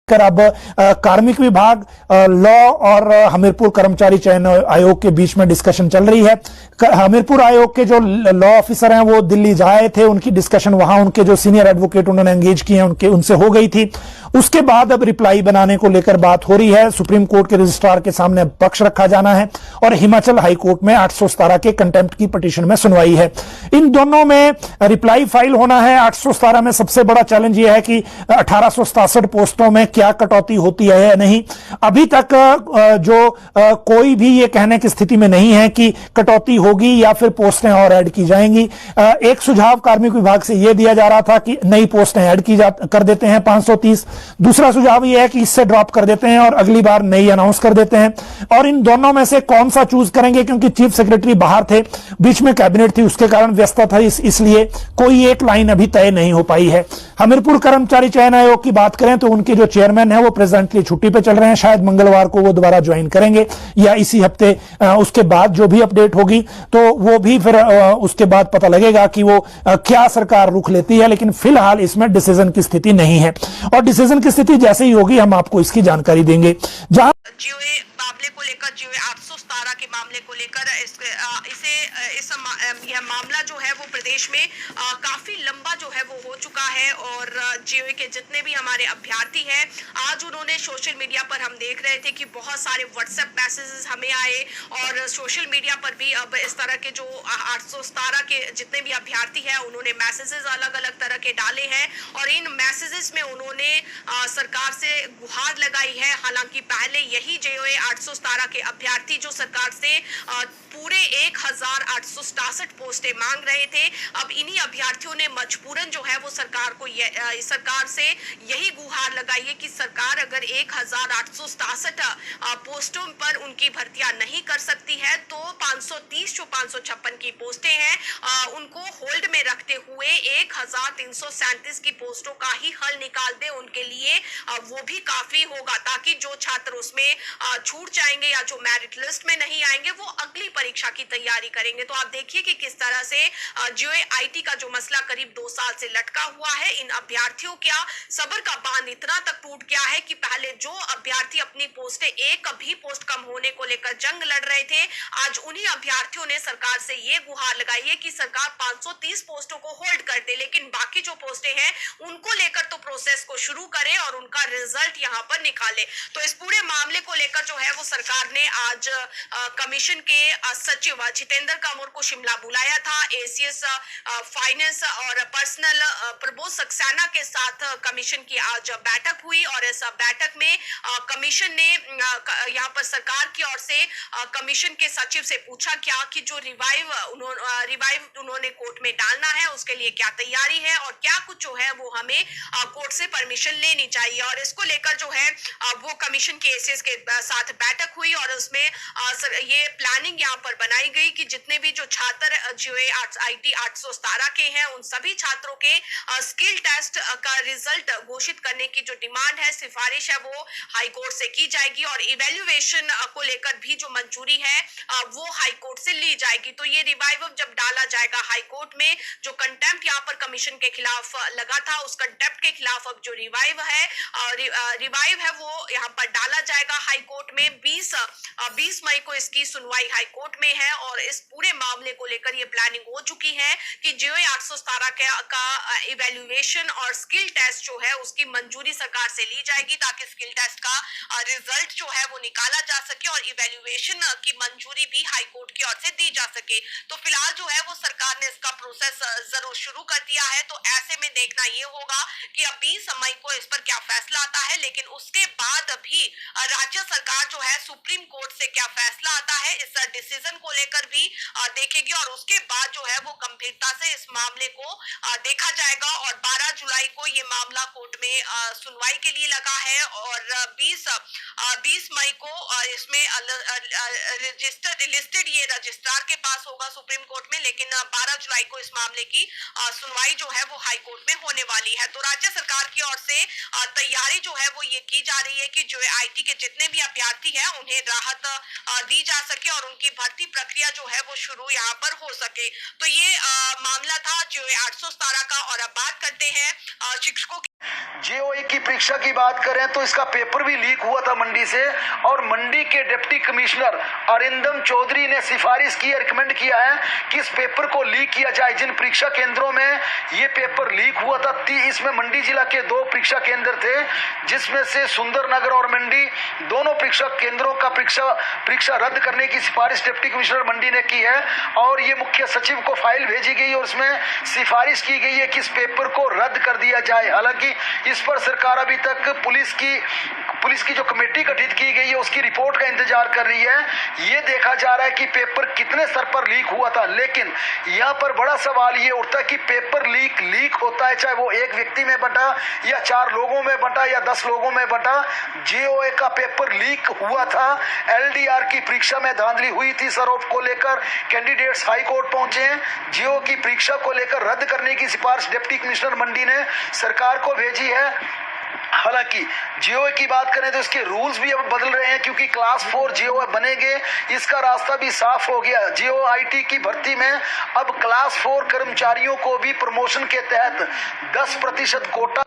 कर अब कार्मिक विभाग, लॉ और हमीरपुर कर्मचारी चयन आयोग के बीच में डिस्कशन चल रही है। हमीरपुर आयोग के जो लॉ ऑफिसर हैं वो दिल्ली जाए थे, उनकी डिस्कशन वहां उनके जो सीनियर एडवोकेट उन्होंने एंगेज किए हैं उनसे हो गई थी। उसके बाद अब रिप्लाई बनाने को लेकर बात हो रही है। सुप्रीम कोर्ट के रजिस्ट्रार के सामने पक्ष रखा जाना है और हिमाचल हाईकोर्ट में 817 के कंटेम्प्ट की पिटीशन में सुनवाई है। इन दोनों में रिप्लाई फाइल होना है। 817 में सबसे बड़ा चैलेंज यह है कि 1867 पोस्टों में क्या कटौती होती है या नहीं। अभी तक कोई भी ये कहने की स्थिति में नहीं है कि कटौती होगी या फिर पोस्टें और ऐड की जाएंगी। एक सुझाव कार्मिक विभाग से यह दिया जा रहा था कि नई पोस्टें ऐड कर देते हैं 530। दूसरा सुझाव यह है कि इससे ड्रॉप कर देते हैं और अगली बार नई अनाउंस कर देते हैं। और इन दोनों में से कौन सा चूज करेंगे, क्योंकि चीफ सेक्रेटरी बाहर थे, बीच में कैबिनेट थी, उसके कारण व्यस्तता था, इसलिए कोई एक लाइन अभी तय नहीं हो पाई है। हमीरपुर कर्मचारी चयन आयोग की बात करें तो उनके जो चेयरमैन है वो प्रेजेंटली छुट्टी पे चल रहे हैं। शायद मंगलवार को वो दोबारा ज्वाइन करेंगे या इसी हफ्ते। उसके बाद जो भी अपडेट होगी तो वो भी फिर उसके बाद पता लगेगा कि वो क्या सरकार रुख लेती है। लेकिन फिलहाल इसमें डिसीजन की स्थिति नहीं है और डिसीजन की स्थिति जैसे ही होगी हम आपको इसकी जानकारी देंगे। जहां मामले को लेकर जीओए 817 के मामले को लेकर यह मामला जो है वो प्रदेश में काफी लंबा जो है वो हो चुका है और जीओए के जितने भी हमारे अभ्यर्थी हैं, आज उन्होंने सोशल मीडिया पर हम देख रहे थे कि बहुत सारे व्हाट्सएप मैसेजेस हमें आए और सोशल मीडिया पर भी अब इस तरह के जो 817 के जितने भी अभ्यर्थी हैं उन्होंने मैसेजेस अलग अलग तरह के डाले हैं और इन मैसेजेस में उन्होंने सरकार से गुहार लगाई है। हालांकि पहले यही जीओए 817 के अभ्यर्थी जो सरकार से पूरे 1867 पोस्टें मांग रहे थे, अब इन्हीं अभ्यर्थियों ने मजबूरन जो है वो सरकार से यही गुहार लगाई है कि सरकार अगर 1867 पोस्टों पर उनकी भर्तियां नहीं कर सकती है तो 530 जो 556 की पोस्टें हैं उनको होल्ड में रखते हुए 1337 की पोस्टों का ही हल निकाल दे उनके लिए वो भी काफी होगा, ताकि जो छात्र उसमें छूट जाएंगे या जो मेरिट लिस्ट में नहीं आएंगे वो अगली परीक्षा की तैयारी करेंगे। तो आप देखिए कि किस तरह से जीओए आईटी का जो मसला करीब 2 साल से लटका हुआ है, इन अभ्यर्थियों का सब्र का बांध इतना तक टूट गया है कि पहले जो अभ्यर्थी अपनी पोस्टें एक भी पोस्ट कम होने को लेकर जंग लड़ रहे थे, आज उन्हीं अभ्यर्थियों ने सरकार से ये गुहार लगाई है कि सरकार 530 पोस्टों को होल्ड कर दे, लेकिन बाकी जो पोस्टें हैं उनको लेकर तो प्रोसेस को शुरू करे और उनका रिजल्ट यहाँ पर निकाले। तो इस पूरे मामले को लेकर जो है वो सरकार ने आज कमीशन के सचिव जितेंद्र कामोर को शिमला बुलाया था। एसीएस फाइनेंस और पर्सनल प्रबोध सक्सेना के साथ कमीशन की आज बैठक हुई और इस बैठक में कमीशन ने यहाँ पर सरकार की ओर से कमीशन के सचिव से पूछा क्या कि जो रिवाइव उन्होंने कोर्ट में डालना है उसके लिए क्या तैयारी है और क्या कुछ जो है वो हमें कोर्ट से परमिशन लेनी चाहिए। और इसको लेकर जो है वो कमीशन के एसीएस के साथ बैठक हुई और उसमें ये प्लानिंग यहाँ पर बनाई गई कि जितने भी जो छात्र जीओए आईटी 817 के हैं उन सभी छात्रों के स्किल टेस्ट का रिजल्ट घोषित करने की जो डिमांड है, सिफारिश है, वो हाई कोर्ट से की जाएगी और इवैल्यूएशन को लेकर भी जो मंजूरी है वो हाई कोर्ट से ली जाएगी। तो ये रिवाइव जब डाला जाएगा हाई कोर्ट में, जो कंटेम्प्ट यहाँ पर कमीशन के खिलाफ लगा था उस कंटेम्प्ट के खिलाफ अब जो रिवाइव है वो यहाँ पर डाला जाएगा हाई कोर्ट में। 20 मई को इसकी सुनवाई हाई कोर्ट में है और इस पूरे मामले को लेकर ये प्लानिंग हो चुकी है कि जीओए 817 का इवैल्यूएशन और स्किल टेस्ट जो है उसकी मंजूरी सरकार से ली जाएगी ताकि स्किल टेस्ट का रिजल्ट जो है वो निकाला जा सके और इवैल्यूएशन की मंजूरी भी हाई कोर्ट की ओर से दी जा सके। तो फिलहाल जो है वो सरकार ने इसका प्रोसेस जरूर शुरू कर दिया है। तो ऐसे में देखना ये होगा कि अब 20 मई को इस पर क्या फैसला आता है, लेकिन उसके बाद भी राज्य सरकार जो है सुप्रीम कोर्ट से क्या फैसला आता है इस डिसीजन को लेकर भी देखेगी और उसके बाद जो है वो गंभीरता से इस मामले को देखा जाएगा। और 12 जुलाई को ये मामला कोर्ट में सुनवाई के लिए लगा है और 20 मई को इसमें लिस्टेड ये रजिस्ट्रार के पास होगा सुप्रीम कोर्ट में, लेकिन 12 जुलाई को इस मामले की सुनवाई जो है वो हाई कोर्ट में होने वाली है। तो राज्य सरकार की ओर से तैयारी जो है वो ये की जा रही है कि जो आईटी के जितने भी अभ्यर्थी हैं उन्हें राहत दी जा सके और उनकी भर्ती प्रक्रिया जो है वो शुरू यहाँ पर हो सके। तो ये मामला था जो 817 का। और अब बात करते हैं शिक्षकों की। जेओई की परीक्षा की बात करें तो इसका पेपर भी लीक हुआ था मंडी से, और मंडी के डिप्टी कमिश्नर अरिंदम चौधरी ने सिफारिश की, रिकमेंड किया है कि इस पेपर को लीक किया जाए। जिन परीक्षा केंद्रों में ये पेपर लीक हुआ था, इसमें मंडी जिला के 2 परीक्षा केंद्र थे, जिसमें से सुंदरनगर और मंडी दोनों परीक्षा केंद्रों का परीक्षा रद्द करने की सिफारिश डिप्टी कमिश्नर मंडी ने की है। और ये मुख्य सचिव को फाइल भेजी गई और उसमें सिफारिश की गई है कि इस पेपर को रद्द कर दिया जाए। हालांकि इस पर सरकार अभी तक पुलिस की जो कमेटी गठित की गई है उसकी रिपोर्ट का इंतजार कर रही है। ये देखा जा रहा है कि पेपर कितने स्तर पर लीक हुआ था, लेकिन यहाँ पर बड़ा सवाल ये उठता है कि पेपर लीक होता है, चाहे वो एक व्यक्ति में बंटा या 4 लोगों में बंटा या 10 लोगों में बंटा, जेओए का पेपर लीक हुआ था। एलडीआर की परीक्षा में धांधली हुई थी, सरोप को लेकर कैंडिडेट्स हाई कोर्ट पहुंचे हैं। जेओ की परीक्षा को लेकर रद्द करने की सिफारिश डिप्टी कमिश्नर मंडी ने सरकार को भेजी है। हालांकि जेओए की बात करें तो इसके रूल्स भी अब बदल रहे हैं, क्योंकि क्लास 4 जेओए बनेंगे, इसका रास्ता भी साफ हो गया। जेओ आईटी की भर्ती में अब क्लास 4 कर्मचारियों को भी प्रमोशन के तहत 10% कोटा